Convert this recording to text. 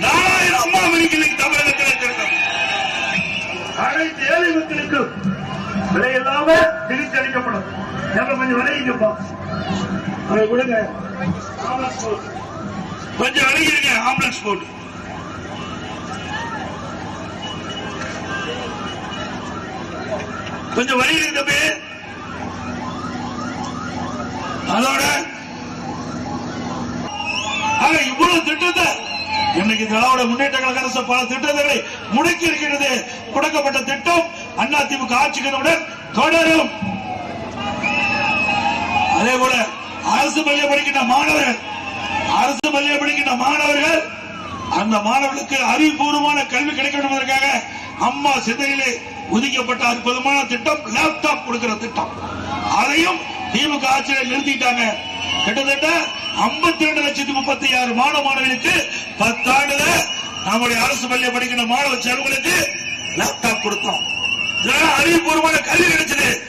4000 அம்மா மெடிக்கல் தமிழகத்தில் திட்டம். அனைத்து ஏழை மக்களுக்கும் விலையில்லாம திருச்சி அளிக்கப்படும். கொஞ்சம் விளையுங்கப்பா, அதை கொடுங்க. கொஞ்சம் விளையிருங்க. ஆம்புலன்ஸ் போட்டு கொஞ்சம் விளையிருங்க தம்பி. அதோட இவ்வளவு திட்டத்தை இன்னைக்கு திராவிட முன்னேற்ற கழக அரசு பல திட்டங்களை முடக்கி இருக்கிறது. முடக்கப்பட்ட திட்டம் அதிமுக ஆட்சிகளுடன் தொடரும். அதே போல அரசு பள்ளியை படிக்கின்ற மாணவர்கள் அந்த மாணவர்களுக்கு அறிவுபூர்வமான கல்வி கிடைக்க வேண்டும் என்பதற்காக அம்மா சிந்தனையிலே ஒதுக்கப்பட்ட அற்புதமான திட்டம் லேப்டாப் கொடுக்கிற திட்டம். அதையும் திமுக ஆட்சியில் நிறுத்திட்டாங்க. கிட்டத்தட்ட 52,36,000 மாணவர்களுக்கு 10 ஆண்டுல நம்முடைய அரசு பள்ளியை படிக்கின்ற மாணவ செல்வங்களுக்கு லேப்டாப் கொடுத்தோம். அறிவுபூர்வமான கல்வி கிடைச்சது.